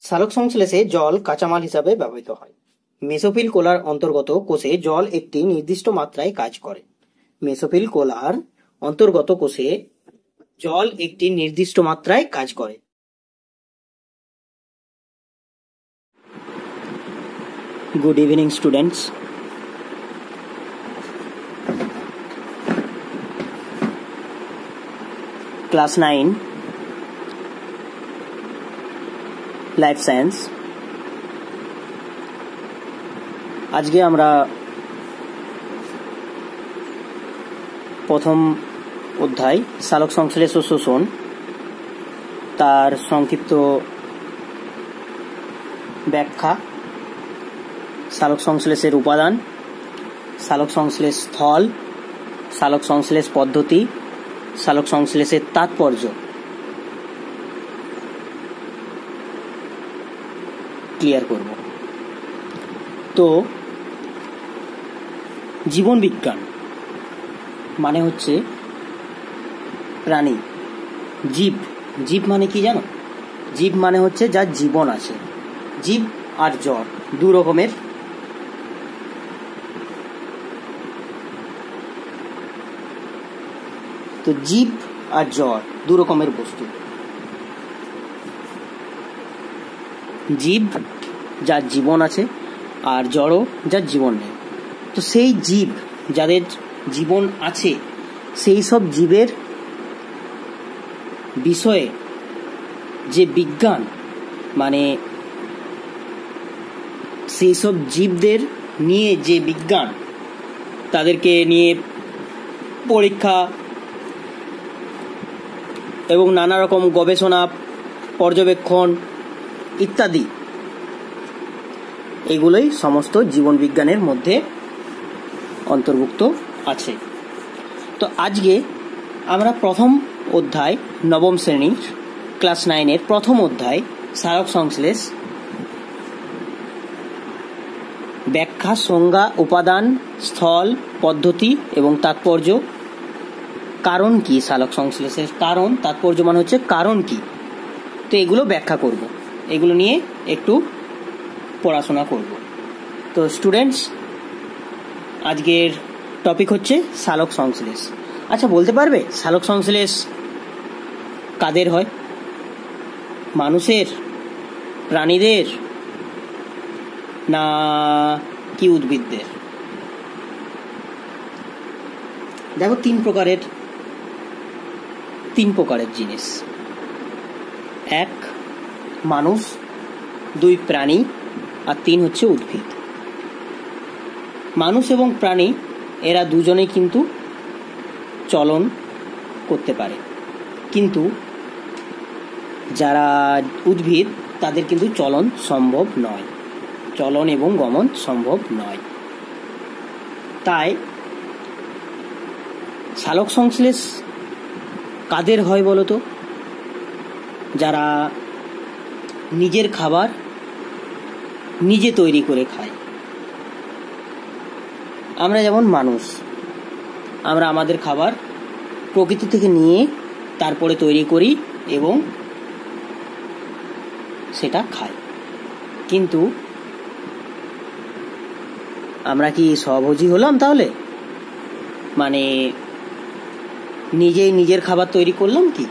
সালোকসংশ্লেষে জল কাঁচামাল হিসাবে ব্যবহৃত হয়। মেসোফিল কোলার অন্তর্গত কোষে জল একটি নির্দিষ্ট মাত্রায় কাজ করে। মেসোফিল কোলার অন্তর্গত কোষে জল একটি নির্দিষ্ট মাত্রায় কাজ করে। Good evening students. Class 9 life science. আজকে আমরা প্রথম অধ্যায় সালোক সংশ্লেষ ও শোষণ তার সংক্ষিপ্ত ব্যাখ্যা, সালোক সংশ্লেষের উপাদান, সালোক সংশ্লেষ স্থল, সালোক সংশ্লেষ পদ্ধতি, সালোক সংশ্লেষের তাৎপর্য ক্লিয়ার করব। তো জীবন বিজ্ঞান মানে হচ্ছে প্রাণী, জীব। জীব মানে কি জানো? জীব মানে হচ্ছে যার জীবন আছে। জীব আর জড় দু রকমের। তো জীব আর জড় দু রকমের বস্তু। জীব যার জীবন আছে আর জড় যার জীবন নেই। তো সেই জীব যাদের জীবন আছে সেই সব জীবের বিষয়ে যে বিজ্ঞান, মানে সেই সব জীবদের নিয়ে যে বিজ্ঞান, তাদেরকে নিয়ে পরীক্ষা এবং নানা রকম গবেষণা, পর্যবেক্ষণ ইত্যাদি, এগুলোই সমস্ত জীবন বিজ্ঞানের মধ্যে অন্তর্ভুক্ত আছে। তো আজকে আমরা প্রথম অধ্যায়, নবম শ্রেণীর ক্লাস 9-এর প্রথম অধ্যায় সালোক সংশ্লেষ ব্যাখ্যা, সংজ্ঞা, উপাদান, স্থল, পদ্ধতি এবং তাৎপর্য। কারণ কি সালোক সংশ্লেষের কারণ, তাৎপর্য মানে হচ্ছে কারণ কি। তো এগুলো ব্যাখ্যা করব, এগুলো নিয়ে একটু পড়াশোনা করব। তো স্টুডেন্টস, আজকের টপিক হচ্ছে সালোক সংশ্লেষ। আচ্ছা, বলতে পারবে সালোক সংশ্লেষ কাদের হয়? মানুষের, প্রাণীদের, না কি উদ্ভিদদের? দেখো, তিন প্রকারের জিনিস। এক মানুষ, দুই প্রাণী, আর তিন হচ্ছে উদ্ভিদ। মানুষ এবং প্রাণী এরা দুজনেই কিন্তু চলন করতে পারে, কিন্তু যারা উদ্ভিদ তাদের কিন্তু চলন সম্ভব নয়, চলন এবং গমন সম্ভব নয়। তাই সালোক সংশ্লেষ কাদের হয় বলতো? যারা নিজের খাবার নিজে তৈরি করে খায়। আমরা যেমন মানুষ, আমরা আমাদের খাবার প্রকৃতি থেকে নিয়ে তারপরে তৈরি করি এবং সেটা খাই। কিন্তু আমরা কি স্বভোজী হলাম তাহলে? মানে নিজেই নিজের খাবার তৈরি করলাম কি?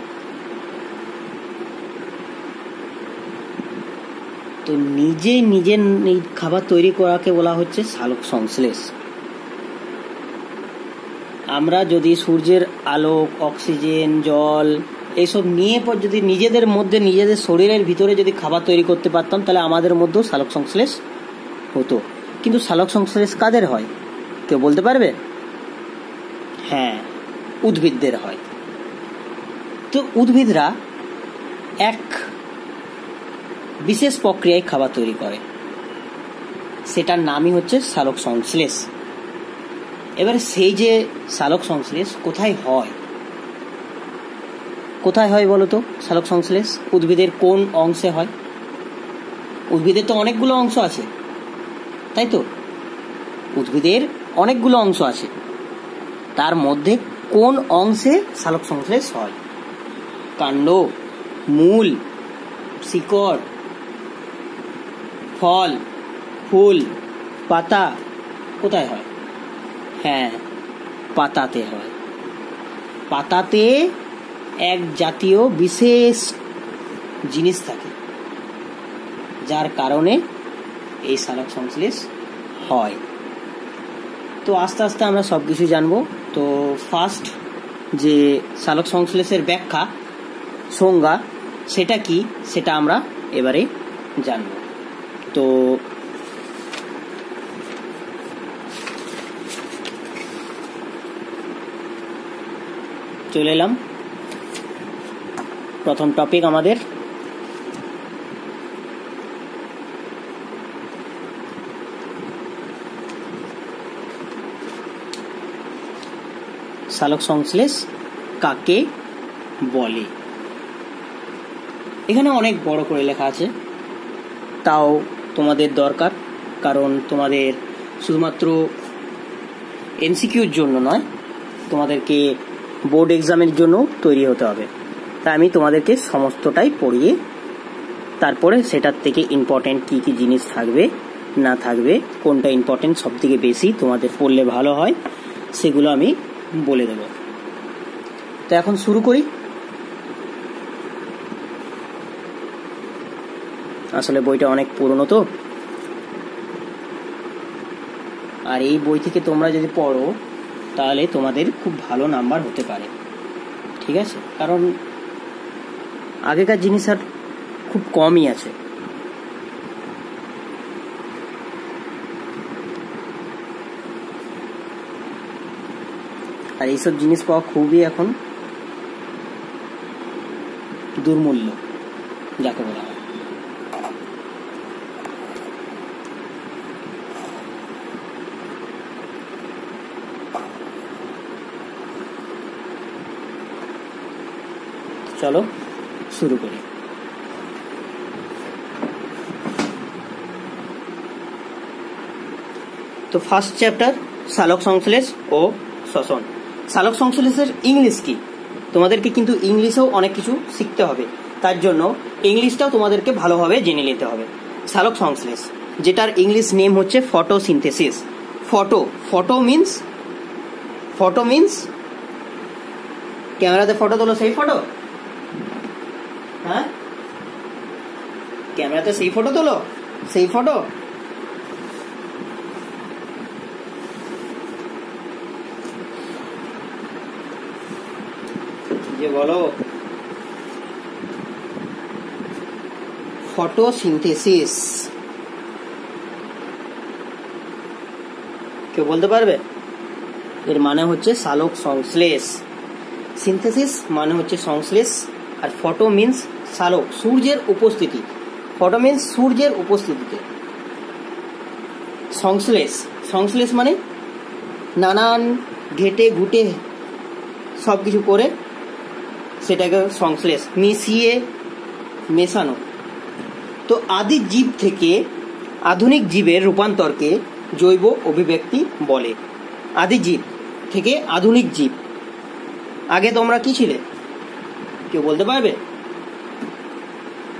তো নিজে নিজের খাবার তৈরি করাকে বলা হচ্ছে সালোক সংশ্লেষ। আমরা যদি সূর্যের আলো, অক্সিজেন, জল এইসব নিয়ে যদি নিজেদের মধ্যে, নিজেদের শরীরের ভিতরে যদি খাবার তৈরি করতে পারতাম, তাহলে আমাদের মধ্যেও সালোক সংশ্লেষ হতো। কিন্তু সালোক সংশ্লেষ কাদের হয় কেউ বলতে পারবে? হ্যাঁ, উদ্ভিদদের হয়। তো উদ্ভিদরা এক বিশেষ প্রক্রিয়ায় খাবার তৈরি করে, সেটার নামই হচ্ছে সালোক সংশ্লেষ। এবারে সেই যে সালোক সংশ্লেষ কোথায় হয়, কোথায় হয় বলো তো? সালোক সংশ্লেষ উদ্ভিদের কোন অংশে হয়? উদ্ভিদের তো অনেকগুলো অংশ আছে, তাই তো? উদ্ভিদের অনেকগুলো অংশ আছে, তার মধ্যে কোন অংশে সালোক সংশ্লেষ হয়? কাণ্ড, মূল, শিকড় ফল, ফুল, পাতা কোথায় হয়? হ্যাঁ, পাতাতে হয়। পাতাতে এক জাতীয় বিশেষ জিনিস থাকে, যার কারণে এই সালোক সংশ্লেষ হয়। তো আস্তে আস্তে আমরা সব কিছু জানবো। তো ফার্স্ট যে সালোক সংশ্লেষের ব্যাখ্যা, সংজ্ঞা, সেটা কি সেটা আমরা এবারে জানব। তো চলে এলাম প্রথম টপিক আমাদের, সালোক সংশ্লেষ কাকে বলে। এখানে অনেক বড় করে লেখা আছে, তাও তোমাদের দরকার, কারণ তোমাদের শুধুমাত্র এমসিকিউর জন্য নয়, তোমাদেরকে বোর্ড এক্সামের জন্য তৈরি হতে হবে। তাই আমি তোমাদেরকে সমস্তটাই পড়িয়ে তারপরে সেটার থেকে ইম্পর্টেন্ট কী কী জিনিস থাকবে না থাকবে, কোনটা ইম্পর্টেন্ট সব থেকে বেশি তোমাদের পড়লে ভালো হয়, সেগুলো আমি বলে দেব। তো এখন শুরু করি। আসলে বইটা অনেক পুরনো তো, আর এই বই থেকে তোমরা যদি পড়ো তাহলে তোমাদের খুব ভালো নাম্বার হতে পারে, ঠিক আছে? কারণ আগেকার জিনিস আর খুব কমই আছে। আর এইসব জিনিস পাওয়া খুবই এখন দুর্মূল্য যাকে বলা হয়। চলো শুরু করি। তো ফার্স্ট চ্যাপ্টার, সালোক সংশ্লেষ ও শ্বসন। সালোক সংশ্লেষের ইংলিশ কি? তোমাদেরকে কিন্তু ইংলিশেও অনেক কিছু শিখতে হবে, তার জন্য ইংলিশটাও তোমাদেরকে ভালোভাবে জেনে নিতে হবে। সালোক সংশ্লেষ, যেটার ইংলিশ নেম হচ্ছে ফটোসিনথেসিস। ফটো মিন্স ক্যামেরাতে ফটো তোলো সেই ফটো, হ্যাঁ ক্যামেরাতে সেই ফটো তোলো সেই ফটো। যে বলো ফটোসিনথেসিস, কেউ বলতে পারবে? এর মানে হচ্ছে সালোক সংশ্লেষ। সিনথেসিস মানে হচ্ছে সংশ্লেষ, আর ফটো মিন্স সালোক, সূর্যের উপস্থিতি। ফটো মিন্স সূর্যের উপস্থিতিতে সংশ্লেষ মানে নানান ঘেটে ঘুটে সব কিছু করে সেটাকে সংশ্লেষ, মিশিয়ে মেশানো। তো আদি জীব থেকে আধুনিক জীবের রূপান্তরকে জৈব অভিব্যক্তি বলে। আদি জীব থেকে আধুনিক জীব, আগে তোমরা কি ছিলে? কেউ বলতে পারবে?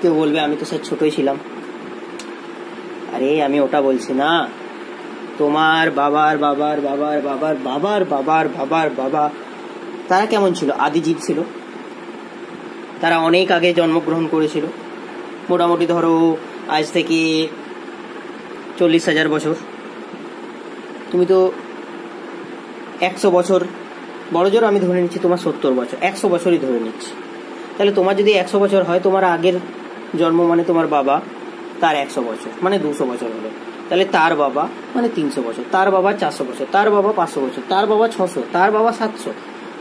কেউ বলবে আমি তো স্যার ছোটই ছিলাম। আরে আমি ওটা বলছি না, তোমার বাবার বাবার বাবার বাবার বাবার বাবার বাবার বাবা, তারা কেমন ছিল? আদি জীব ছিল, তারা অনেক আগে জন্মগ্রহণ করেছিল। মোটামুটি ধরো আজ থেকে 40,000 বছর। তুমি তো 100 বছর, বড় জোর আমি ধরে নিচ্ছি তোমার 70 বছর, 100 বছরই ধরে নিচ্ছি। তাহলে তোমার যদি 100 বছর হয়, তোমার আগের জন্ম মানে তোমার বাবা, তার 100 বছর মানে 200 বছর হলো। তাহলে তার বাবা মানে 300 বছর, তার বাবা 400 বছর, তার বাবা 500 বছর, তার বাবা 600, তার বাবা 700,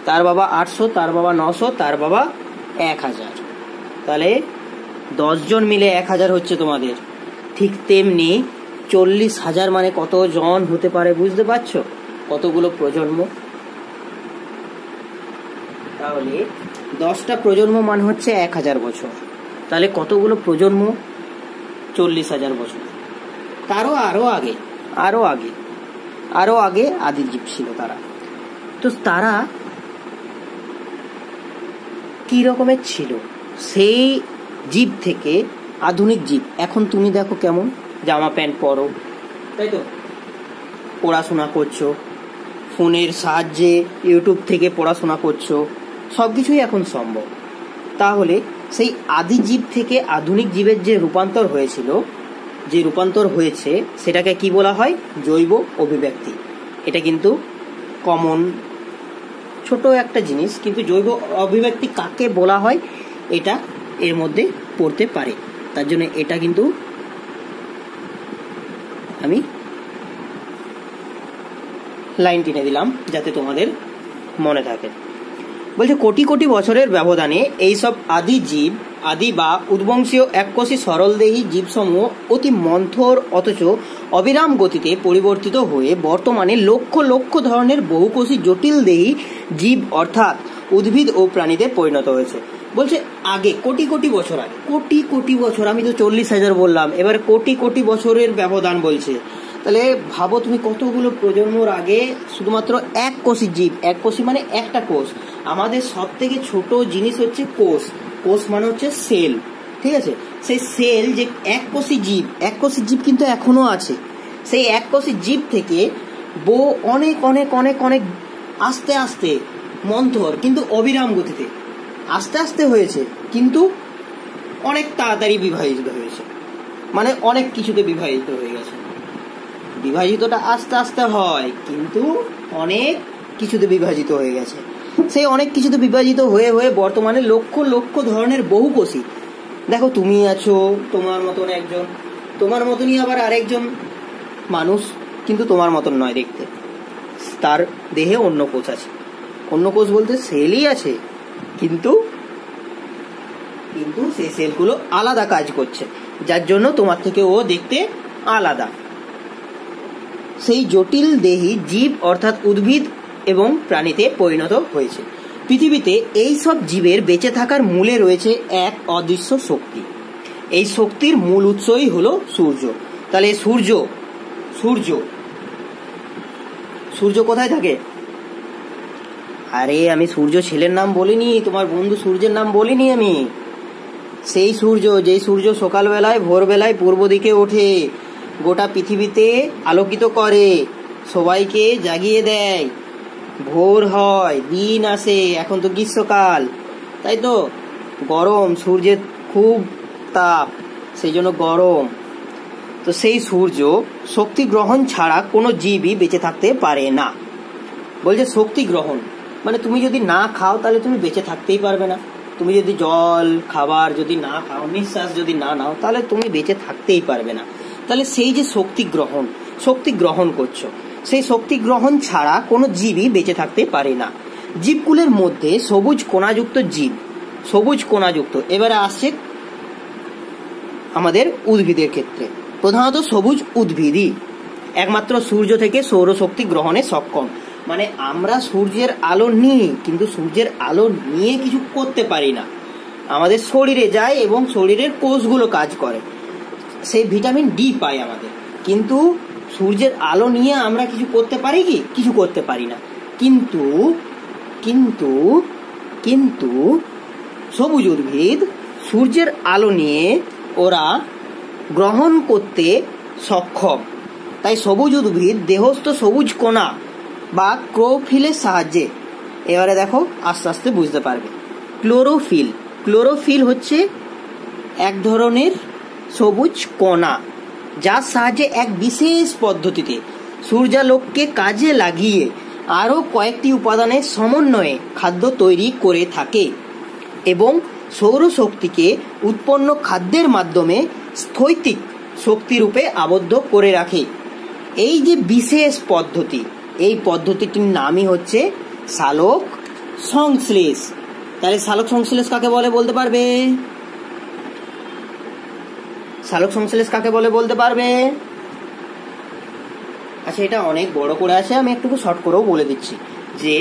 তার বাবা 800, তার বাবা 900, তার বাবা 1000। তাহলে 10 জন মিলে 1000 হচ্ছে তোমাদের। ঠিক তেমনি 40,000 মানে কত জন হতে পারে? বুঝতে পারছো কতগুলো প্রজন্ম? তাহলে 10টা প্রজন্ম মানে হচ্ছে 1000 বছর। তাহলে কতগুলো প্রজন্ম? 40,000 বছর। তারও আরো আগে আদি জীব ছিল তারা। তো তারা কি রকমের ছিল? সেই জীব থেকে আধুনিক জীব এখন তুমি দেখো কেমন, জামা প্যান্ট পরো, তাই তো, পড়াশোনা করছো, ফোনের সাহায্যে ইউটিউব থেকে পড়াশোনা করছো, সব কিছুই এখন সম্ভব। তাহলে সেই আদি জীব থেকে আধুনিক জীবের যে রূপান্তর হয়েছিল, যে রূপান্তর হয়েছে, সেটাকে কি বলা হয়? জৈব অভিব্যক্তি। এটা কিন্তু কমন ছোট একটা জিনিস, কিন্তু জৈব অভিব্যক্তি কাকে বলা হয় এটা এর মধ্যে পড়তে পারে। তার জন্য এটা কিন্তু আমি লাইন টেনে দিলাম যাতে তোমাদের মনে থাকে। বলছে কোটি কোটি বছরের ব্যবধানে এইসব আদি জীব, আদি বা উদ্বংশীয় এককোষী সরলদেহী জীবসমূহ অতি মন্থর অথচ অবিরাম গতিতে পরিবর্তিত হয়ে বর্তমানে লক্ষ লক্ষ ধরনের বহুকোষী জটিলদেহী জীব অর্থাৎ উদ্ভিদ ও প্রাণীতে পরিণত হয়েছে। বলছে আগে কোটি কোটি বছর আগে, কোটি কোটি বছর, আমি তো 40,000 বললাম, এবার কোটি কোটি বছরের ব্যবধান বলছে। তাহলে ভাবো তুমি কতগুলো প্রজন্মর আগে শুধুমাত্র এক কোষী জীব, এক কোষী মানে একটা কোষ। আমাদের সব থেকে ছোট জিনিস হচ্ছে কোষ, কোষ মানে হচ্ছে সেল, ঠিক আছে? সেই সেল যে এক কোষী জীব, এক কোষী জীব কিন্তু এখনো আছে। সেই এক কোষী জীব থেকে অনেক অনেক অনেক অনেক আস্তে আস্তে মন্থর কিন্তু অবিরাম গতিতে আস্তে আস্তে হয়েছে, কিন্তু অনেক তাড়াতাড়ি বিভাজিত হয়েছে, মানে অনেক কিছুতে বিভাজিত হয়ে গেছে। বিভাজিতটা আস্তে আস্তে হয়, কিন্তু অনেক কিছুতে বিভাজিত হয়ে গেছে। সেই অনেক কিছুতে বিভাজিত হয়ে হয়ে বর্তমানে লক্ষ লক্ষ ধরনের বহুকোষী। দেখো তুমি আছো, তোমার মতন একজন, তোমার মতনই আবার আরেকজন মানুষ, কিন্তু তোমার মতন নয় দেখতে, তার দেহে অন্য কোষ আছে। অন্য কোষ বলতে সেলই আছে, কিন্তু সেই সেলগুলো আলাদা কাজ করছে, যার জন্য তোমার থেকে ও দেখতে আলাদা। সেই জটিল দেহী জীব অর্থাৎ উদ্ভিদ এবং প্রাণীতে পরিণত হয়েছে। পৃথিবীতে এই সব জীবের বেঁচে থাকার মূলে রয়েছে এক অদৃশ্য শক্তি। এই শক্তির মূল উৎসই হলো সূর্য। তাহলে সূর্য সূর্য সূর্য কোথায় থাকে? আরে আমি সূর্য ছেলের নাম বলিনি, তোমার বন্ধু সূর্যের নাম বলিনি আমি। সেই সূর্য, যেই সূর্য সকালবেলায় ভোরবেলায় পূর্ব দিকে ওঠে, গোটা পৃথিবীতে আলোকিত করে, সবাইকে জাগিয়ে দেয়, ভোর হয়, দিন আসে। এখন তো গ্রীষ্মকাল, তাই তো, গরম, সূর্যের খুব তাপ, সেই জন্য গরম। তো সেই সূর্য শক্তি গ্রহণ ছাড়া কোনো জীবই বেঁচে থাকতে পারে না। বলছে শক্তি গ্রহণ মানে তুমি যদি না খাও তাহলে তুমি বেঁচে থাকতেই পারবে না। তুমি যদি জল খাবার যদি না খাও, নিঃশ্বাস যদি না নাও, তাহলে তুমি বেঁচে থাকতেই পারবে না। তাহলে সেই যে শক্তি গ্রহণ করছো, সেই শক্তি গ্রহণ ছাড়া কোনো জীবই বেঁচে থাকতে পারে না। জীবকুলের মধ্যে সবুজ কোণাযুক্ত জীব, সবুজ কোণাযুক্ত। এবারে আসছে আমাদের উদ্ভিদের ক্ষেত্রে, প্রধানত সবুজ উদ্ভিদই একমাত্র সূর্য থেকে সৌরশক্তি গ্রহণে সক্ষম। মানে আমরা সূর্যের আলো নিই, কিন্তু সূর্যের আলো নিয়ে কিছু করতে পারি না। আমাদের শরীরে যায় এবং শরীরের কোষগুলো কাজ করে, সেই ভিটামিন ডি পাই আমাদের, কিন্তু সূর্যের আলো নিয়ে আমরা কিছু করতে পারি কি? কিছু করতে পারি না। কিন্তু কিন্তু কিন্তু সবুজ উদ্ভিদ সূর্যের আলো নিয়ে ওরা গ্রহণ করতে সক্ষম। তাই সবুজ উদ্ভিদ দেহস্থ সবুজ কণা বা ক্লোরোফিলের সাহায্যে, এবারে দেখো আস্তে আস্তে বুঝতে পারবে। ক্লোরোফিল হচ্ছে এক ধরনের সবুজ কণা, যার সাহায্যে এক বিশেষ পদ্ধতিতে সূর্যালোককে কাজে লাগিয়ে আরও কয়েকটি উপাদানের সমন্বয়ে খাদ্য তৈরি করে থাকে এবং সৌরশক্তিকে উৎপন্ন খাদ্যের মাধ্যমে স্থৈতিক শক্তিরূপে আবদ্ধ করে রাখে। এই যে বিশেষ পদ্ধতি, এই পদ্ধতিটির নামই হচ্ছে সালোক সংশ্লেষ। তাহলে সালোক সংশ্লেষ কাকে বলে বলতে পারবে? সালোক সংশ্লেষ কাকে বলে বলতে পারবে? আচ্ছা, এটা অনেক বড় করে আছে, আমি একটু শর্ট করেও বলে দিচ্ছি, যে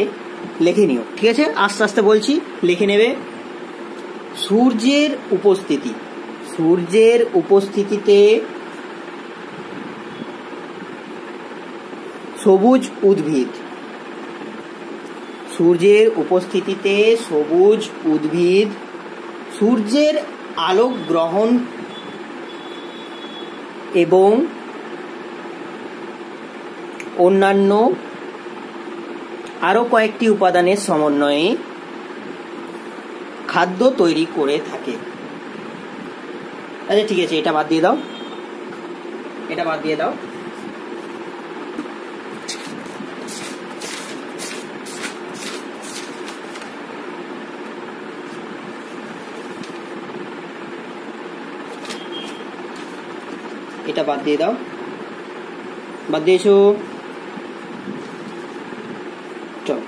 লিখে নিও, ঠিক আছে? আস্তে আস্তে বলছি, লিখে নেবে। সূর্যের উপস্থিতিতে সবুজ উদ্ভিদ, সূর্যের উপস্থিতিতে সবুজ উদ্ভিদ সূর্যের আলোক গ্রহণ এবং অন্যান্য আরো কয়েকটি উপাদানের সমন্বয়ে খাদ্য তৈরি করে থাকে। আচ্ছা ঠিক আছে, এটা বাদ দিয়ে দাও, এটা বাদ দিয়ে দাও। এটা বাদ দিয়ে দাও, বাদ দিয়েছো? চলো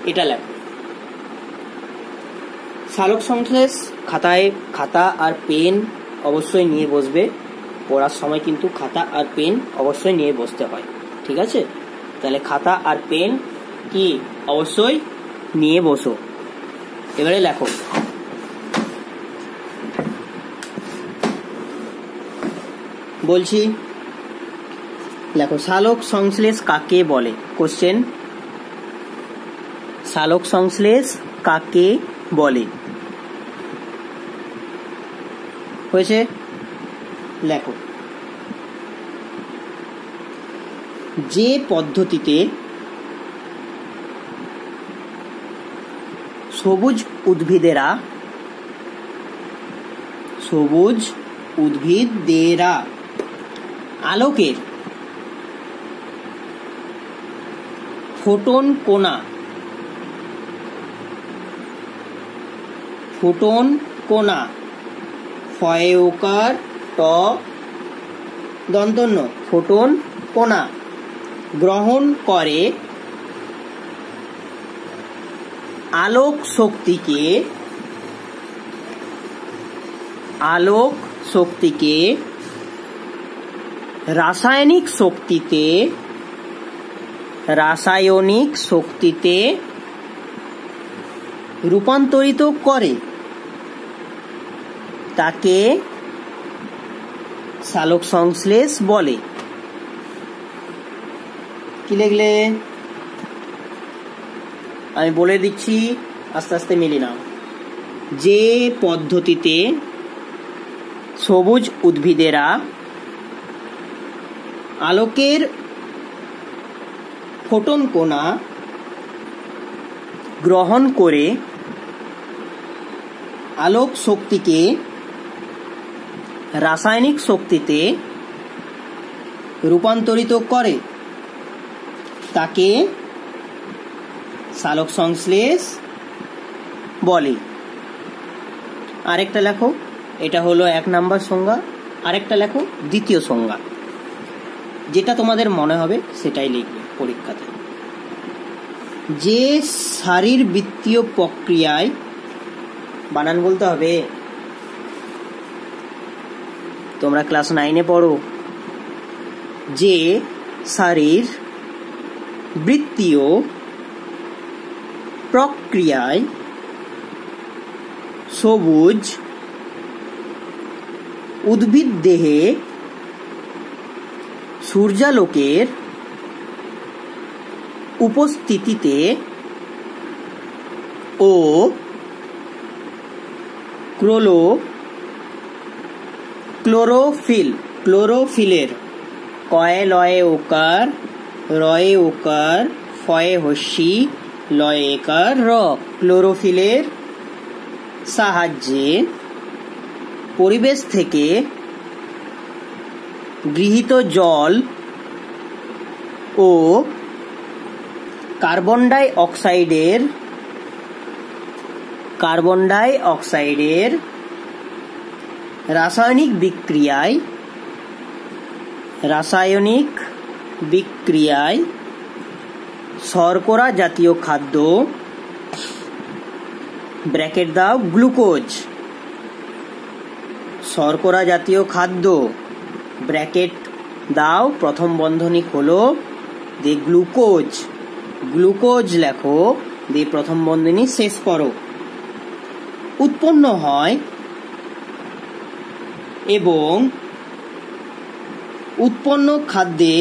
এটা লেখো। সালোক সংশ্লেষ খাতায় খাতা আর পেন অবশ্যই নিয়ে বসবে, পড়ার সময় কিন্তু খাতা আর পেন অবশ্যই নিয়ে বসতে হয়, ঠিক আছে? তাহলে খাতা আর পেন কি অবশ্যই নিয়ে বসো। এবারে লেখো। বলছি লেখো, সালোক সংশ্লেষ কাকে বলে? কোশ্চেন, সালোক সংশ্লেষ কাকে বলে? হয়েছে? লেখো। যে পদ্ধতিতে সবুজ উদ্ভিদেরা আলোকের ফোটন কোনা ফয়ওকার ট দন্তন্য ফোটন কোনা গ্রহণ করে আলোক শক্তিকে রাসায়নিক শক্তিতে রূপান্তরিত করে, তাকে সালোক সংশ্লেষ বলে। কি লিখলে? আমি বলে দিচ্ছি, আস্তে আস্তে মিলি নাও। যে পদ্ধতিতে সবুজ উদ্ভিদেরা আলোকের ফোটন কণা গ্রহণ করে আলোক শক্তিকে রাসায়নিক শক্তিতে রূপান্তরিত করে, তাকে সালোক সংশ্লেষ বলে। আরেকটা লেখো, এটা হলো 1 নাম্বার সংজ্ঞা। আরেকটা লেখো দ্বিতীয় সংজ্ঞা, যেটা তোমাদের মনে হবে সেটাই লিখবে পরীক্ষাতে। যে শারীরবৃত্তীয় প্রক্রিয়ায়, বানান বলতে হবে, তোমরা ক্লাস 9-এ পড়ো। যে শারীরবৃত্তীয় প্রক্রিয়ায় সবুজ উদ্ভিদ দেহে সূর্যালোকের উপস্থিতিতে ও ক্লোরোফিলের কয়ে লয়ে ওকার রয়ে ওকার ফয়ে হস্যি লয়ে একার র ক্লোরোফিলের সাহায্যে পরিবেশ থেকে গৃহীত জল ও কার্বন ডাই অক্সাইডের রাসায়নিক বিক্রিয়ায় শর্করা জাতীয় খাদ্য ব্র্যাকেট দাও গ্লুকোজ, শর্করা জাতীয় খাদ্য ব্র্যাকেট দাও প্রথম বন্ধনী খোলো, দিয়ে গ্লুকোজ লেখো, দিয়ে প্রথম বন্ধনী শেষ করো, উৎপন্ন হয় এবং উৎপন্ন খাদ্যে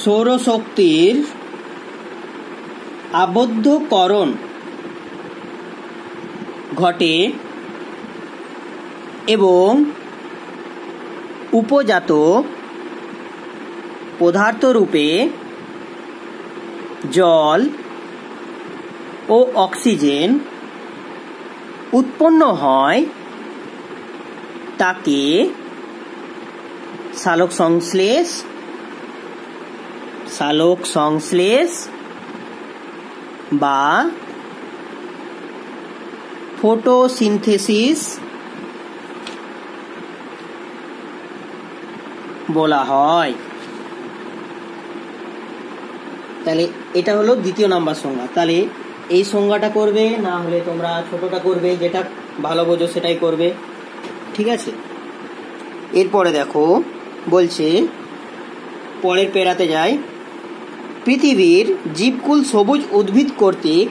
সৌরশক্তির আবদ্ধকরণ ঘটে এবং উপজাত পদার্থ রূপে জল ও অক্সিজেন উৎপন্ন হয় তাকে সালোক সংশ্লেষ বা ফটোসিনথেসিস বলা হয়। তাহলে এটা হলো দ্বিতীয় নাম্বার সংজ্ঞা। তাহলে এই সংজ্ঞাটা করবে, না হলে তোমরা ছোটটা করবে, যেটা ভালো বোঝো সেটাই করবে, ঠিক আছে। এরপরে দেখো বলছে, পরের পেরাতে যায়, পৃথিবীর জীবকুল সবুজ উদ্ভিদ কর্তৃক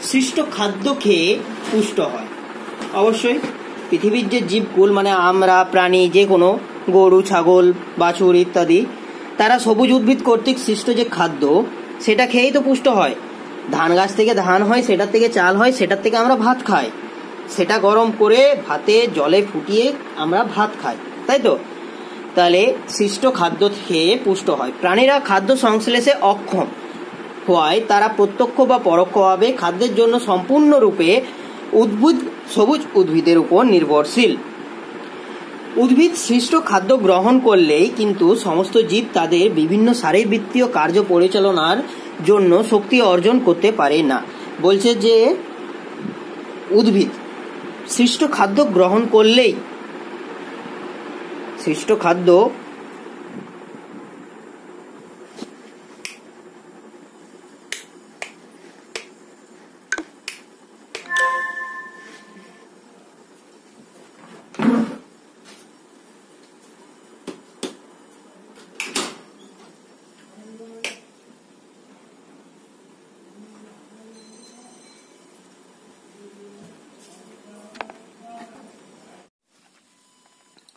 সৃষ্ট খাদ্য খেয়ে পুষ্ট হয়। অবশ্যই পৃথিবীর যে জীবকুল মানে আমরা, প্রাণী, যে কোনো গরু, ছাগল, বাছুর ইত্যাদি, তারা সবুজ উদ্ভিদ কর্তৃক সৃষ্ট যে খাদ্য সেটা খেয়েই তো পুষ্ট হয়। ধান গাছ থেকে ধান হয়, সেটার থেকে চাল হয়, সেটার থেকে আমরা ভাত খাই, সেটা গরম করে ভাতে জলে ফুটিয়ে আমরা ভাত খাই, তাই তো। তাহলে সৃষ্ট খাদ্য খেয়ে পুষ্ট হয়। প্রাণীরা খাদ্য সংশ্লেষে অক্ষম হওয়ায় তারা প্রত্যক্ষ বা পরোক্ষভাবে খাদ্যের জন্য সম্পূর্ণরূপে সবুজ উদ্ভিদের উপর নির্ভরশীল। উদ্ভিদ সৃষ্ট খাদ্য গ্রহণ করলেই কিন্তু সমস্ত জীব তাদের বিভিন্ন শারীরবৃত্তীয় কার্য পরিচালনার জন্য শক্তি অর্জন করতে পারে না। বলছে যে উদ্ভিদ সৃষ্ট খাদ্য গ্রহণ করলেই, সৃষ্ট খাদ্য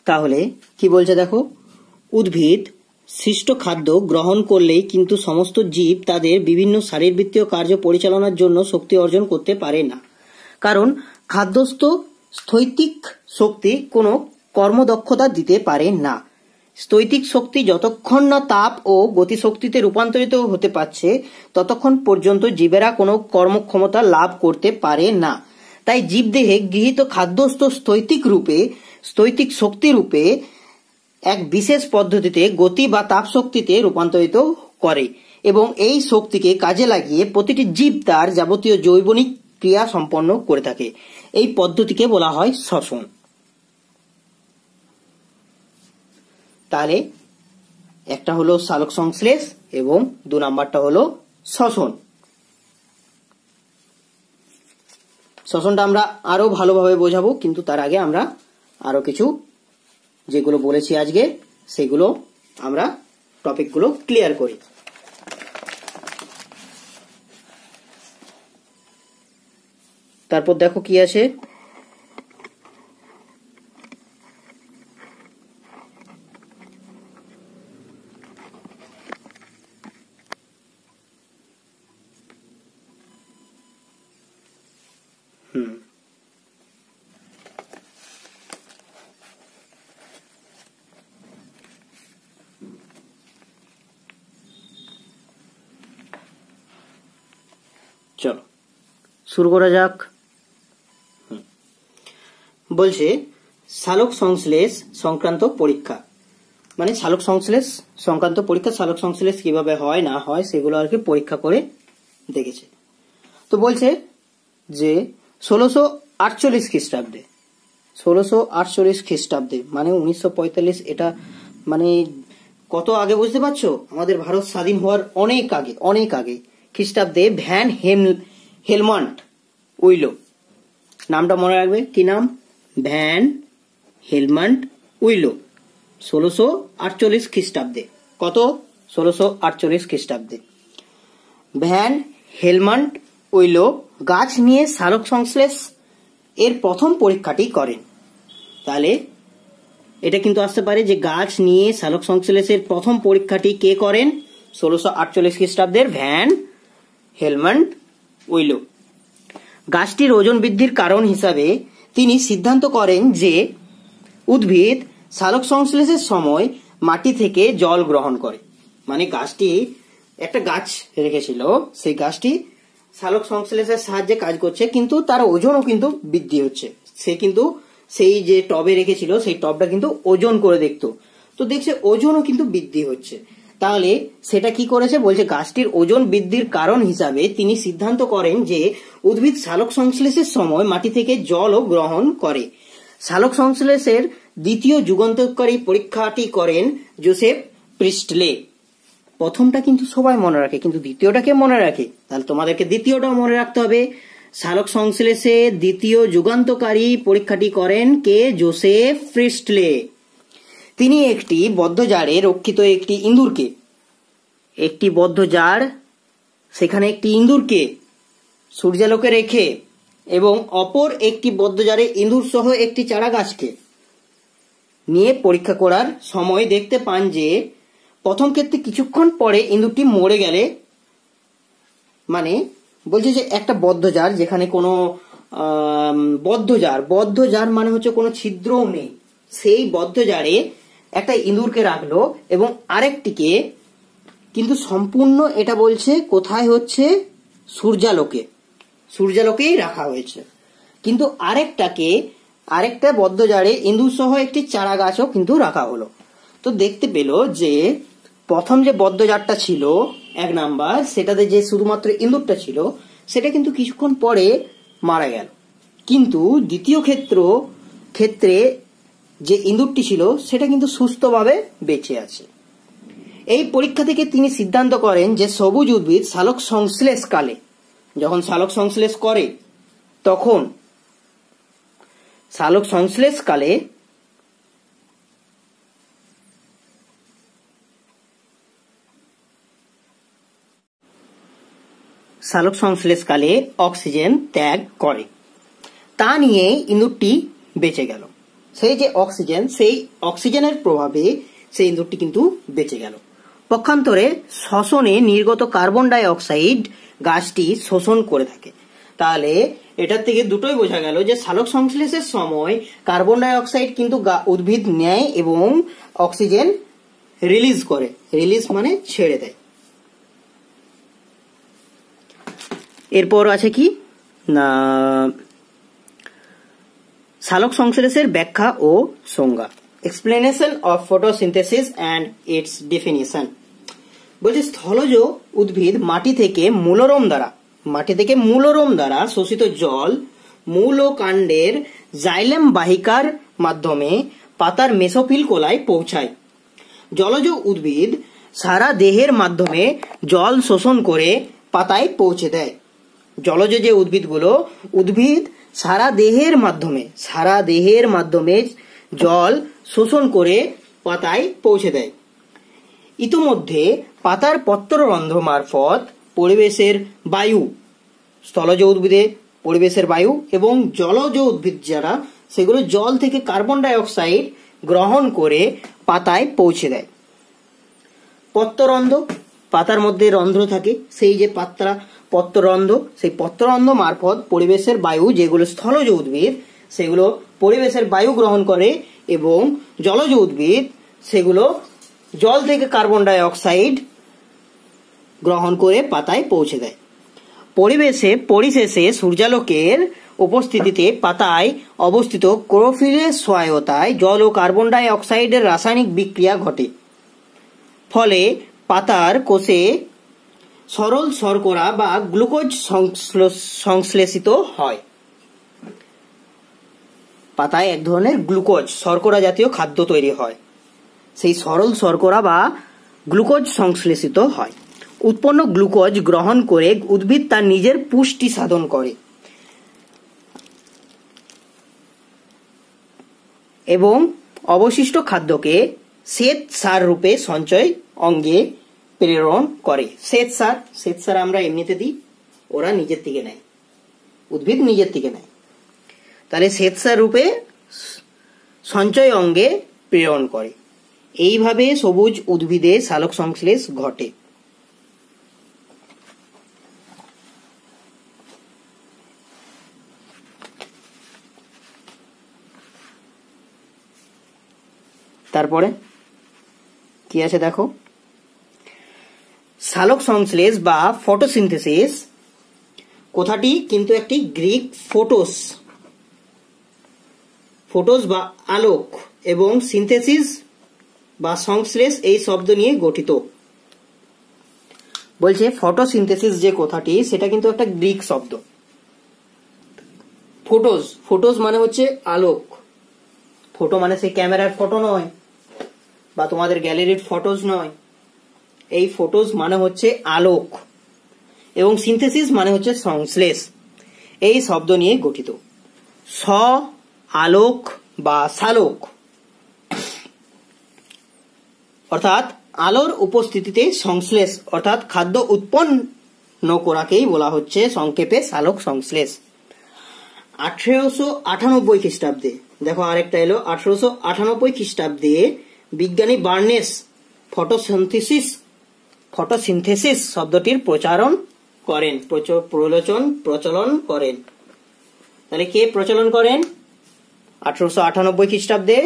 তাহলে কি বলছে দেখো, উদ্ভিদ সৃষ্ট খাদ্য গ্রহণ করলেই কিন্তু সমস্ত জীব তাদের বিভিন্ন শারীরবৃত্তীয় কার্য পরিচালনার জন্য শক্তি অর্জন করতে পারে না। কারণ খাদ্যস্থ স্থৈতিক শক্তি কোনো কর্মদক্ষতা দিতে পারে না। স্থৈতিক শক্তি যতক্ষণ না তাপ ও গতিশক্তিতে রূপান্তরিত হতে পারছে ততক্ষণ পর্যন্ত জীবেরা কোনো কর্মক্ষমতা লাভ করতে পারে না। তাই জীবদেহে গৃহীত খাদ্যস্থ স্থৈতিক শক্তি রূপে এক বিশেষ পদ্ধতিতে গতি বা তাপ শক্তিতে রূপান্তরিত করে এবং এই শক্তিকে কাজে লাগিয়ে প্রতিটি জীব তার যাবতীয় জৈবনিক ক্রিয়া সম্পন্ন করে থাকে। এই পদ্ধতিকে বলা হয় শ্বসন। তাহলে একটা হলো সালোক সংশ্লেষ এবং 2 নাম্বারটা হলো শ্বসন। শ্বসনটা আমরা আরো ভালোভাবে বোঝাবো, কিন্তু তার আগে আমরা আরো কিছু যেগুলো বলেছি আজকে সেগুলো আমরা টপিকগুলো ক্লিয়ার করি। তারপর দেখো কি আছে, চলো শুরু করা যাক। বলছে সালোক সংশ্লেষ সংক্রান্ত পরীক্ষা, মানে সালোক সংশ্লেষ সংক্রান্ত পরীক্ষা, সালোক সংশ্লেষ কিভাবে হয় না হয় সেগুলো আর কি পরীক্ষা করে দেখেছে। তো বলছে যে 1648 খ্রিস্টাব্দে, 1648 খ্রিস্টাব্দে মানে 1945, এটা মানে কত আগে বুঝতে পারছো, আমাদের ভারত স্বাধীন হওয়ার অনেক আগে খ্রিস্টাব্দে ভ্যান হেলমন্ট উইলো, নামটা মনে রাখবে, কি নাম, ভ্যান হেলমন্ট উইলো, 1648 খ্রিস্টাব্দে। কত, 1648 খ্রিস্টাব্দে ভ্যান হেলমন্ট উইলো গাছ নিয়ে সালোক সংশ্লেষ এর প্রথম পরীক্ষাটি করেন। তাহলে এটা কিন্তু আসতে পারে যে গাছ নিয়ে সালোক সংশ্লেষের প্রথম পরীক্ষাটি কে করেন, 1648 খ্রিস্টাব্দের ভ্যান হেলমন্ট উইলো। গাছটির ওজন বৃদ্ধির কারণ হিসাবে তিনি সিদ্ধান্ত করেন যে উদ্ভিদ সালোক সংশ্লেষের সময় মাটি থেকে জল গ্রহণ করে। মানে গাছটি, একটা গাছ রেখেছিল, সেই গাছটি সালোক সংশ্লেষের সাহায্যে কাজ করছে, কিন্তু তার ওজনও কিন্তু বৃদ্ধি হচ্ছে। সে কিন্তু সেই যে টবে রেখেছিল সেই টবটা কিন্তু ওজন করে দেখতো, তো দেখছে ওজনও কিন্তু বৃদ্ধি হচ্ছে। তাহলে সেটা কি করেছে, বলছে গাছটির ওজন বৃদ্ধির কারণ হিসাবে তিনি সিদ্ধান্ত করেন যে উদ্ভিদ সালোক সংশ্লেষের সময় মাটি থেকে জলও গ্রহণ করে। সালোক সংশ্লেষের দ্বিতীয় যুগান্তকারী পরীক্ষাটি করেন জোসেফ প্রিস্টলে। প্রথমটা কিন্তু সবাই মনে রাখে, কিন্তু দ্বিতীয়টাকে মনে রাখে, তাহলে তোমাদেরকে দ্বিতীয়টাও মনে রাখতে হবে। সালোক সংশ্লেষে দ্বিতীয় যুগান্তকারী পরীক্ষাটি করেন কে? জোসেফ প্রিস্টলে। তিনি একটি বদ্ধ জারে রক্ষিত একটি ইঁদুরকে, একটি বদ্ধ জার, সেখানে একটি ইঁদুরকে সূর্যালোকে রেখে এবং অপর একটি বদ্ধ জারে ইঁদুর সহ একটি চারা গাছকে নিয়ে পরীক্ষা করার সময় দেখতে পান যে প্রথম ক্ষেত্রে কিছুক্ষণ পরে ইঁদুরটি মরে গেলে, মানে বলছে যে একটা বদ্ধ জার যেখানে কোনো বদ্ধ জার মানে হচ্ছে কোনো ছিদ্রও নেই, সেই বদ্ধ জারে একটা ইঁদুরকে রাখলো এবং আরেকটিকে কিন্তু সম্পূর্ণ, এটা বলছে কোথায় হচ্ছে, সূর্যালোকেই রাখা হয়েছে। কিন্তু আরেকটা বদ্ধ জারে ইঁদুর সহ একটি চারা গাছও কিন্তু রাখা হলো। তো দেখতে পেল যে প্রথম যে বদ্ধ জারটা ছিল 1 নাম্বার, সেটাতে যে শুধুমাত্র ইঁদুরটা ছিল সেটা কিন্তু কিছুক্ষণ পরে মারা গেল, কিন্তু দ্বিতীয় ক্ষেত্রে যে ইঁদুরটি ছিল সেটা কিন্তু সুস্থভাবে বেঁচে আছে। এই পরীক্ষা থেকে তিনি সিদ্ধান্ত করেন যে সবুজ উদ্ভিদ সালোক সংশ্লেষকালে, যখন সালোক সংশ্লেষ করে তখন সালোক সংশ্লেষকালে অক্সিজেন ত্যাগ করে, তা নিয়ে ইঁদুরটি বেঁচে গেল। সেই যে অক্সিজেন, সেই অক্সিজেনের প্রভাবে সেই ইঁদুরটি কিন্তু বেঁচে গেল। পক্ষান্তরে শ্বসনে নির্গত কার্বন ডাই অক্সাইড গাছটি শোষণ করে থাকে। তাহলে এটার থেকে দুটোই বোঝা গেল যে সালোক সংশ্লেষের সময় কার্বন ডাই অক্সাইড কিন্তু উদ্ভিদ নেয় এবং অক্সিজেন রিলিজ করে, রিলিজ মানে ছেড়ে দেয়। এরপর আছে কি না, সালোক সংশ্লেষের ব্যাখ্যা ও সংজ্ঞা, explanation of photosynthesis and it's definition. বলছে স্থলজ উদ্ভিদ মাটি থেকে মূলরোম দ্বারা শোষিত জল মূল ও কাণ্ডের জাইলেম বাহিকার মাধ্যমে পাতার মেসোফিল কোলায় পৌঁছায়। জলজ উদ্ভিদ সারা দেহের মাধ্যমে জল শোষণ করে পাতায় পৌঁছে দেয়। জলজ যে উদ্ভিদ সারা দেহের মাধ্যমে জল শোষণ করে পাতায় পৌঁছে দেয়। ইতোমধ্যে পাতার পত্ররন্ধ্র মারফত পরিবেশের বায়ু, স্থলজ উদ্ভিদে পরিবেশের বায়ু এবং জলজ উদ্ভিদ যারা, সেগুলো জল থেকে কার্বন ডাই অক্সাইড গ্রহণ করে পাতায় পৌঁছে দেয়। পত্ররন্ধ্র, পাতার মধ্যে রন্ধ্র থাকে, সেই যে পত্ররন্ধ্র, সেই পত্ররন্ধ্র মারফত পরিবেশের বায়ু, যেগুলো স্থলজ উদ্ভিদ সেগুলো পরিবেশের বায়ু গ্রহণ করে এবং জলজ উদ্ভিদ সেগুলো জল থেকে কার্বন ডাই অক্সাইড গ্রহণ করে পাতায় পৌঁছে দেয়। পরিশেষে সূর্যালোকের উপস্থিতিতে পাতায় অবস্থিত ক্লোরোফিলের সহায়তায় জল ও কার্বন ডাই অক্সাইডের রাসায়নিক বিক্রিয়া ঘটে। ফলে পাতার কোষে সরল শর্করা বা গ্লুকোজ সংশ্লেষিত হয়। পাতায় এক ধরনের গ্লুকোজ, শর্করা জাতীয় খাদ্য তৈরি হয়, সেই সরল শর্করা বা গ্লুকোজ সংশ্লেষিত হয়। উৎপন্ন গ্লুকোজ গ্রহণ করে উদ্ভিদ তার নিজের পুষ্টি সাধন করে এবং অবশিষ্ট খাদ্যকে শ্বেত সার রূপে সঞ্চয় অঙ্গে প্রেরণ করে। শ্বেত সার আমরা এমনিতে দিই, ওরা নিজের থেকে নেয়, উদ্ভিদ নিজের থেকে নেয়। তাহলে শ্বেত সার রূপে সঞ্চয় অঙ্গে প্রেরণ করে। এইভাবে সবুজ উদ্ভিদে সালোক সংশ্লেষ ঘটে। তারপরে কি আছে দেখো, সালোক সংশ্লেষ বা ফটোসিনথেসিস কথাটি কিন্তু একটি গ্রিক ফটোস বা আলোক এবং সিনথেসিস বা সংশ্লেষ এই শব্দ নিয়ে গঠিত। বলছে ফটোসিনথেসিস যে কথাটি সেটা কিন্তু একটা গ্রিক শব্দ। ফটোস মানে হচ্ছে আলোক। ফটো মানে সেই ক্যামেরার ফটো নয় বা তোমাদের গ্যালারির ফটোস নয়। এই ফটোস মানে হচ্ছে আলোক এবং সিনথেসিস মানে হচ্ছে সংশ্লেষ, এই শব্দ নিয়ে গঠিত। আলোক বা সালোক অর্থাৎ আলোর উপস্থিতিতে সংশ্লেষ অর্থাৎ খাদ্য উৎপন্ন করাকেই বলা হচ্ছে সংক্ষেপে সালোক সংশ্লেষ। 1898 খ্রিস্টাব্দে, দেখো আরেকটা এলো, 1898 খ্রিস্টাব্দে বিজ্ঞানী বার্নেস ফটোসিনথেসিস শব্দটির প্রচলন করেন। তাহলে কে প্রচলন করেন? 1898 খ্রিস্টাব্দে।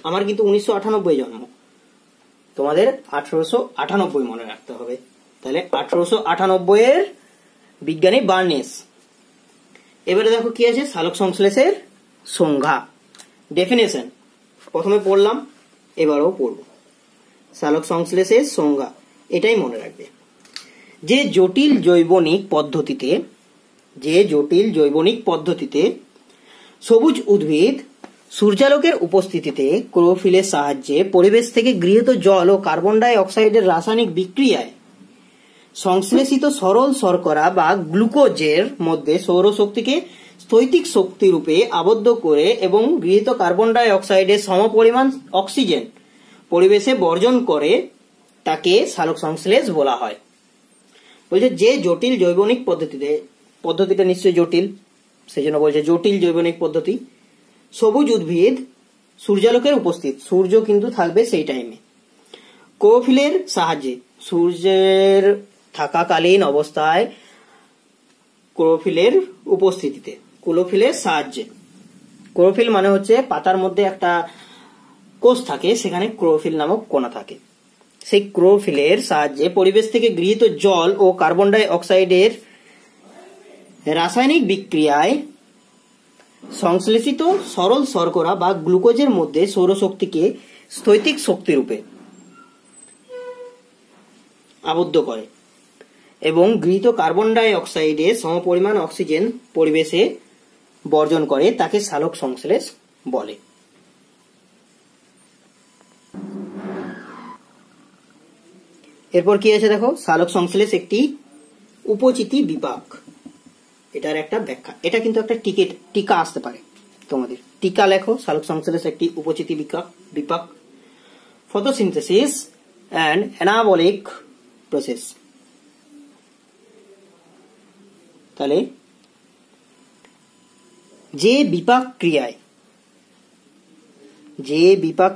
আমার কিন্তু 1998 জন্ম, তোমাদের 1898 মনে রাখতে হবে। তাহলে 1898 এর বিজ্ঞানী বার্নেস। এবারে দেখো কি আছে, সালোক সংশ্লেষের সংজ্ঞা, ডেফিনেশন প্রথমে পড়লাম, এবারেও পড়ব। সালোক সংশ্লেষের সংজ্ঞা এটাই মনে রাখবে, যে জটিল জৈবনিক পদ্ধতিতে সবুজ উদ্ভিদ সূর্যালোকের উপস্থিতিতে ক্লোরোফিলের সাহায্যে পরিবেশ থেকে গৃহীত জল ও কার্বন ডাই অক্সাইডের রাসায়নিক বিক্রিয়ায় সংশ্লেষিত সরল শর্করা বা গ্লুকোজের মধ্যে সৌরশক্তিকে স্থৈতিক শক্তি রূপে আবদ্ধ করে এবং গৃহীত কার্বন ডাই অক্সাইডের সমপরিমাণ অক্সিজেন পরিবেশে বর্জন করে তাকে সালোক সংশ্লেষ বলা হয়। বলছে যে জটিল জৈবনিক পদ্ধতিটা নিশ্চয়ই জটিল, সেজন্য বলছে জটিল জৈবনিক পদ্ধতি। সবুজ উদ্ভিদ সূর্যালোকের উপস্থিত, সূর্য কিন্তু থাকবে সেই টাইমে, ক্লোরোফিলের সাহায্যে, সূর্যের থাকাকালীন অবস্থায় ক্লোরোফিলের উপস্থিতিতে, ক্লোরোফিলের সাহায্যে। ক্লোরোফিল মানে হচ্ছে পাতার মধ্যে একটা কোষ থাকে, সেখানে ক্লোরোফিল নামক কণা থাকে। সেই ক্লোরোফিলের সাহায্যে পরিবেশ থেকে গৃহীত জল ও কার্বন ডাই অক্সাইডের রাসায়নিক বিক্রিয়ায় সংশ্লেষিত সরল শর্করা বা গ্লুকোজের মধ্যে সৌরশক্তিকে স্থৈতিক শক্তিরূপে আবদ্ধ করে এবং গৃহীত কার্বন ডাই অক্সাইডের সমপরিমাণ অক্সিজেন পরিবেশে বর্জন করে তাকে সালোক সংশ্লেষ বলে। এরপর কি আছে দেখো, সালোক সংশ্লেষ একটি উপচিতি বিপাক, এটার একটা ব্যাখ্যা। এটা কিন্তু একটা টিকা আসতে পারে তোমাদের, টিকা লেখো, সালোক সংশ্লেষ একটি উপচিতি বিপাক। Photosynthesis and anabolic process. তাহলে যে বিপাক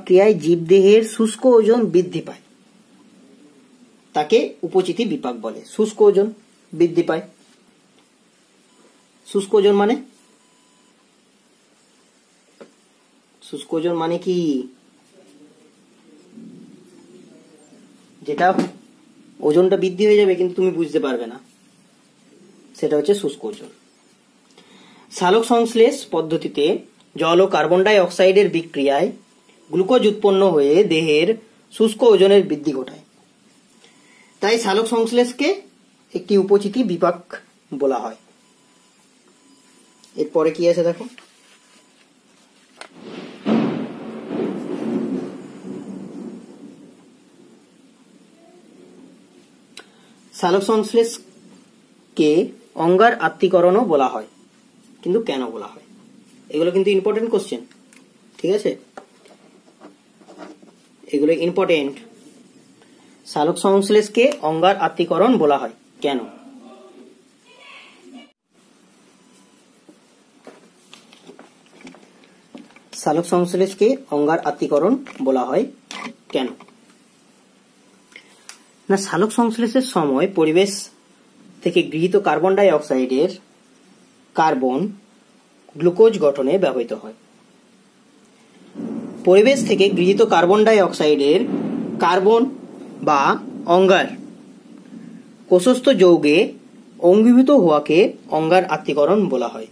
ক্রিয়ায় জীবদেহের শুষ্ক ওজন বৃদ্ধি পায় তাকে উপচিতি বিপাক বলে। শুষ্ক ওজন বৃদ্ধি পায়, শুষ্ক ওজন মানে কি? যেটা ওজনটা বৃদ্ধি হয়ে যাবে কিন্তু তুমি বুঝতে পারবে না, সেটা হচ্ছে শুষ্ক ওজন। সালোক সংশ্লেষ পদ্ধতিতে জল ও কার্বন ডাই অক্সাইডের বিক্রিয়ায় গ্লুকোজ উৎপন্ন হয়ে দেহের শুষ্ক ওজনের বৃদ্ধি ঘটায়, তাই সালোক সংশ্লেষকে একটি উপচিতি বিপাক বলা হয়। এরপরে কি আছে দেখো, সালোক সংশ্লেষকে অঙ্গার আত্তীকরণও বলা হয়। কিন্তু কেন বলা হয়, এগুলো কিন্তু ইম্পর্টেন্ট কোশ্চেন, ঠিক আছে, এগুলো ইম্পর্টেন্ট। সালোক সংশ্লেষকে অঙ্গার আত্তীকরণ বলা হয় কেন? সালোক সংশ্লেষকে অঙ্গার আত্তীকরণ বলা হয় কেন না, সালোক সংশ্লেষের সময় পরিবেশ থেকে গৃহীত কার্বন ডাই অক্সাইডের কার্বন গ্লুকোজ গঠনে ব্যবহৃত হয়। পরিবেশ থেকে গৃহীত কার্বন ডাই অক্সাইডের কার্বন বা অঙ্গার কোষস্থ যৌগে অঙ্গীভূত হওয়াকে অঙ্গার আত্মীকরণ বলা হয়।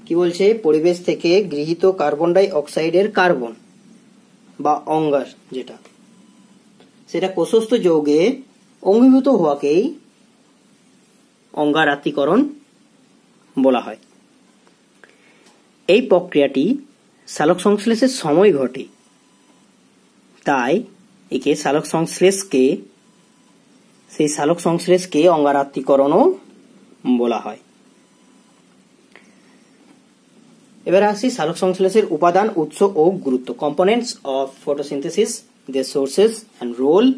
কি বলছে? পরিবেশ থেকে গৃহীত কার্বন ডাই অক্সাইডের কার্বন বা অঙ্গার যেটা, সেটা কোষস্থ যৌগে অঙ্গীভূত হওয়াকেই অঙ্গার আত্মীকরণ বলা হয়। এই প্রক্রিয়াটি সালোক সংশ্লেষের সময় ঘটে, তাই একে সালোক সংশ্লেষকে সেই সালোক সংশ্লেষকে অঙ্গার আত্মীকরণও বলা হয়। এবার আসি সালোক সংশ্লেষের উপাদান, উৎস ও গুরুত্ব। Components of photosynthesis, their sources and role।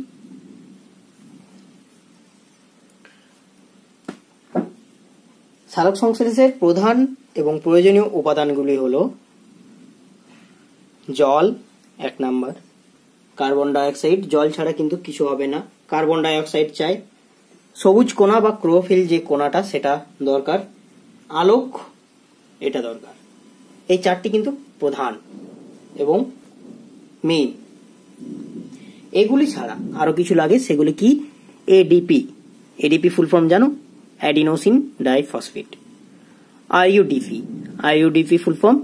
সালোক সংশ্লেষের প্রধান এবং প্রয়োজনীয় উপাদানগুলি হল জল 1 নাম্বার, কার্বন ডাই অক্সাইড, জল ছাড়া কিন্তু কিছু হবে না, কার্বন ডাই অক্সাইড চাই, সবুজ কণা বা ক্লোরোফিল যে কণাটা সেটা দরকার, আলোক এটা দরকার। এই 4টি কিন্তু প্রধান এবং মেইন। এগুলি ছাড়া আরো কিছু লাগে, সেগুলি কি? এডিপি। এডিপি ফুল ফর্ম জানো? Adenosine diphosphate. RuDP. RuDP full form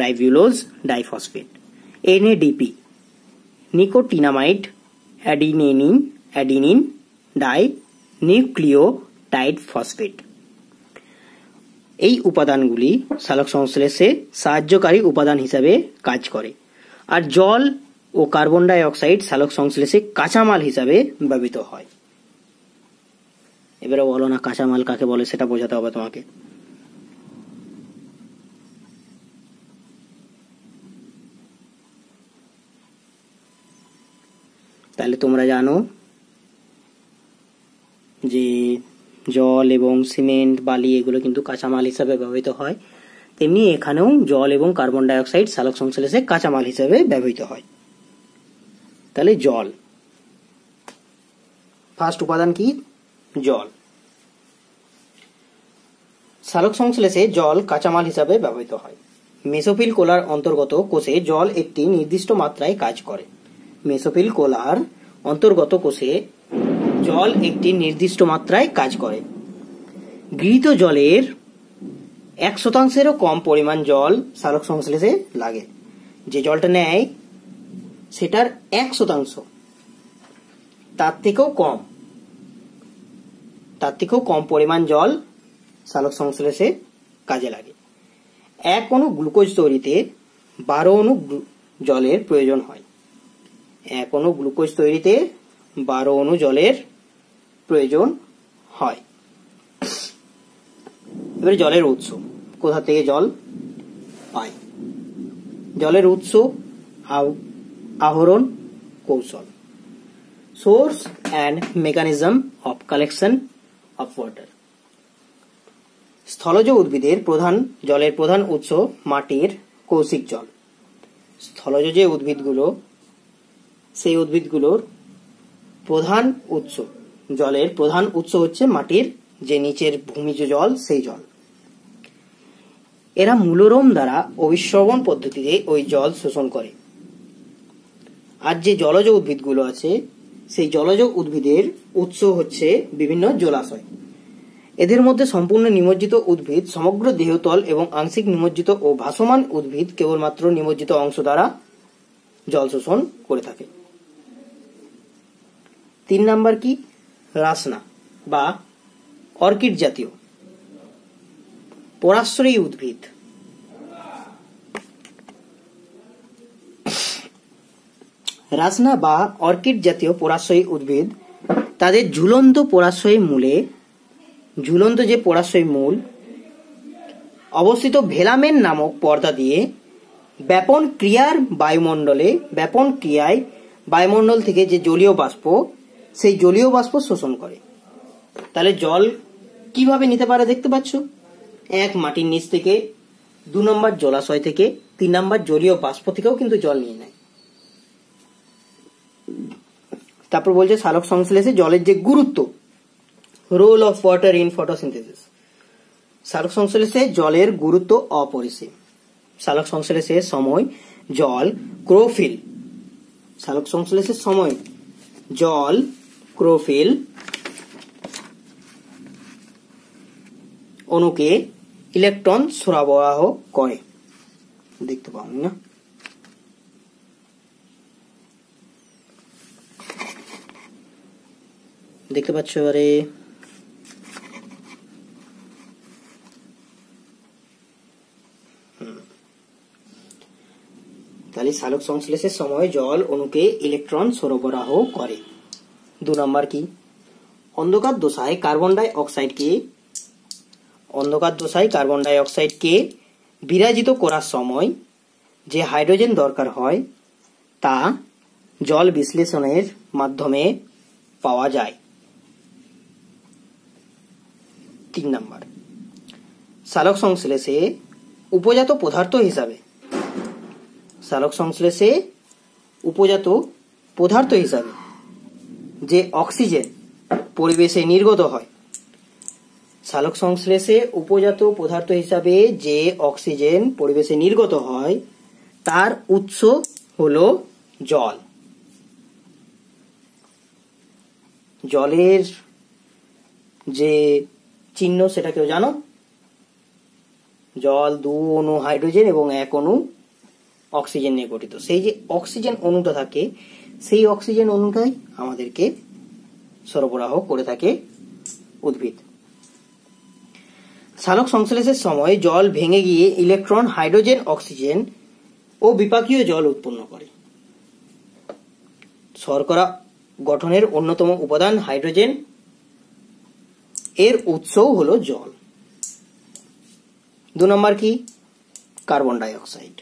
ribulose diphosphate. NADP nicotinamide adenine dinucleotide phosphate. এই উপাদানগুলি সালোক সংশ্লেষে সাহায্যকারী উপাদান হিসাবে কাজ করে। আর জল ও কার্বন ডাই অক্সাইড সালোক সংশ্লেষে কাঁচামাল হিসাবে ব্যবহৃত হয়। এবারে বলো না কাঁচামাল কাকে বলে, সেটা বোঝাতে হবে তোমাকে। তাহলে তোমরা জানো যে জল এবং সিমেন্ট, বালি এগুলো কিন্তু কাঁচামাল হিসাবে ব্যবহৃত হয়, তেমনি এখানেও জল এবং কার্বন ডাই অক্সাইড সালোক সংশ্লেষে কাঁচামাল হিসাবে ব্যবহৃত হয়। তাহলে জল, ফার্স্ট উপাদান কি? জল। সালোক সংশ্লেষে জল কাঁচামাল হিসাবে ব্যবহৃত হয়। মেসোফিল কোলার অন্তর্গত কোষে জল একটি নির্দিষ্ট মাত্রায় কাজ করে। মেসোফিল কোলার অন্তর্গত কোষে জল একটি নির্দিষ্ট মাত্রায় কাজ করে। গৃহীত জলের 1%-এরও কম পরিমাণ জল সালোক সংশ্লেষে লাগে। যে জলটা নেয় সেটার 1%, তার থেকেও কম পরিমাণ জল সালোক সংশ্লেষে কাজে লাগে। 1 অণু গ্লুকোজ তৈরিতে 12 অণু জলের প্রয়োজন হয়। 1 অণু গ্লুকোজ তৈরিতে 12 অণু জলের প্রয়োজন হয়। এবারে জলের উৎস, কোথা থেকে জল পাই? জলের উৎস, আহরণ কৌশল, source and mechanism of collection of water. স্থলজ উদ্ভিদের জলের প্রধান উৎস মাটির কৌশিক জল। স্থলজ যে উদ্ভিদগুলো, সেই উদ্ভিদগুলোর প্রধান উৎস, জলের প্রধান উৎস হচ্ছে মাটির যে নিচের ভূমিজ জল, সেই জল। এরা মূলরোম দ্বারা অভিস্রবণ পদ্ধতিতে ওই জল শোষণ করে। আর যে জলজ উদ্ভিদগুলো আছে, সেই জলজ উদ্ভিদের উৎস হচ্ছে বিভিন্ন জলাশয়। এদের মধ্যে সম্পূর্ণ নিমজ্জিত উদ্ভিদ সমগ্র দেহতল এবং আংশিক নিমজ্জিত ও ভাসমান উদ্ভিদ কেবলমাত্র নিমজ্জিত অংশ দ্বারা জল শোষণ করে থাকে। 3 নাম্বার কি? রাসনা বা অর্কিড জাতীয় পরাশ্রয়ী উদ্ভিদ। রাসনা বা অর্কিড জাতীয় পরাশ্রয়ী উদ্ভিদ তাদের ঝুলন্ত যে পরাশ্রয়ী মূল অবস্থিত ভেলামেন নামক পর্দা দিয়ে ব্যাপন ক্রিয়ায় বায়ুমণ্ডল থেকে যে জলীয় বাষ্প, সেই জলীয় বাষ্প শোষণ করে। তাহলে জল কিভাবে নিতে পারে দেখতে পাচ্ছ? 1 মাটির নিচ থেকে, 2 নম্বর জলাশয় থেকে, 3 নম্বর জলীয় বাষ্প থেকেও কিন্তু জল নিয়ে নেয়। তারপর বলছে সালোক সংশ্লেষে জলের যে গুরুত্ব, role of water in photosynthesis. সালোক সংশ্লেষে জলের গুরুত্ব অপরিসীম। সালোক সংশ্লেষের সময় জল ক্লোরোফিল, সালোক সংশ্লেষের সময় জল ক্লোরোফিল অণুকে ইলেকট্রন সরবরাহ করে। দেখতে পাবেন না, দেখতে পাচ্ছ এবারে তাহলে সালোক সংশ্লেষের সময় জল অণুকে ইলেকট্রন সরবরাহ করে। 2 নম্বর কি, অন্ধকার দশায় কার্বন ডাই অক্সাইডকে বিরাজিত করার সময় যে হাইড্রোজেন দরকার হয় তা জল বিশ্লেষণের মাধ্যমে পাওয়া যায়। 3 নম্বর, সালোক সংশ্লেষে উপজাত পদার্থ হিসাবে যে অক্সিজেন পরিবেশে নির্গত হয়, সালোক সংশ্লেষে উপজাত পদার্থ হিসাবে যে অক্সিজেন পরিবেশে নির্গত হয় তার উৎস হলো জল। জলের যে চিহ্ন সেটা কেউ জানো? জল 2 অণু হাইড্রোজেন এবং 1 অণু অক্সিজেন নিয়ে গঠিত। সেই যে অক্সিজেন অণুটা থাকে, সেই অক্সিজেন অণুটাই আমাদেরকে সরবরাহ করে থাকে উদ্ভিদ। সালোক সংশ্লেষের সময় জল ভেঙে গিয়ে ইলেকট্রন, হাইড্রোজেন, অক্সিজেন ও বিপাকীয় জল উৎপন্ন করে। শর্করা গঠনের অন্যতম উপাদান হাইড্রোজেন, এর উৎসও হলো জল। 2 নম্বর কি, কার্বন ডাই অক্সাইড।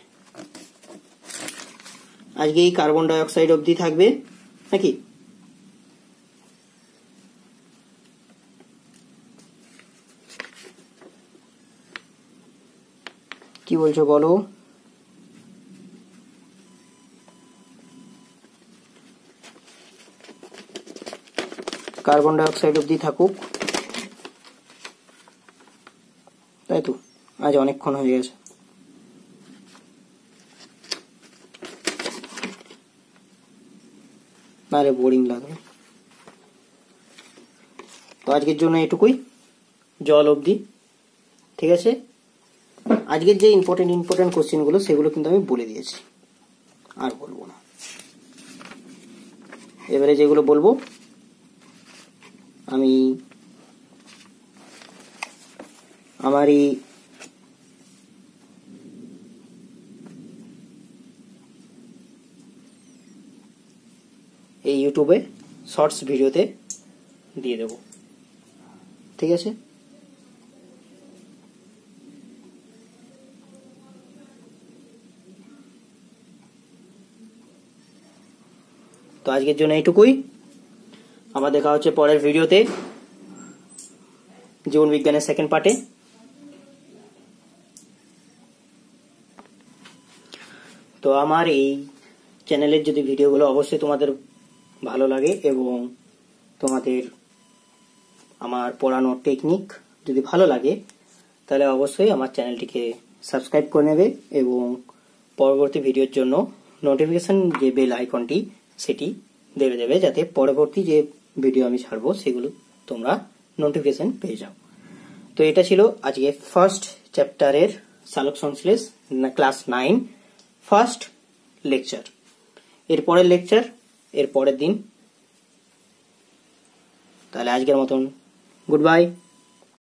আজকে এই কার্বন ডাই অক্সাইড অবধি থাকবে নাকি? কি বলছো বলো? কার্বন ডাই অক্সাইড অবধি থাকুক, তাই তো? আজ অনেকক্ষণ হয়ে গেছে। আরে বোরিং লাগবে। তো আজকের জন্য এটুকুই, জল অবধি। ঠিক আছে, আজকের যে ইম্পর্টেন্ট কোশ্চেন গুলো সেগুলো কিন্তু আমি বলে দিয়েছি, আর বলবো না। এবারে যেগুলো বলবো আমি আমারই এই ইউটিউবে শর্টস ভিডিওতে দিয়ে দেব। ঠিক আছে, তো আজকের জন্য এইটুকুই। আবার দেখা হচ্ছে পরের ভিডিওতে, জীবন বিজ্ঞানের সেকেন্ড পার্টে। তো আমার এই চ্যানেলের যদি ভিডিওগুলো অবশ্যই তোমাদের ভালো লাগে এবং তোমাদের আমার পড়ানোর টেকনিক যদি ভালো লাগে, তাহলে অবশ্যই আমার চ্যানেলটিকে সাবস্ক্রাইব করে নেবে এবং পরবর্তী ভিডিওর জন্য নোটিফিকেশন যে বেল আইকনটি সেটি দেবে, যাতে পরবর্তী যে ভিডিও আমি ছাড়বো সেগুলো তোমরা নোটিফিকেশন পেয়ে যাও। তো এটা ছিল আজকে ফার্স্ট চ্যাপ্টারের সালোক সংশ্লেষ ক্লাস 9 ফার্স্ট লেকচার। এর পরের লেকচার এর পরের দিন। তাহলে আজকের মতন গুড বাই।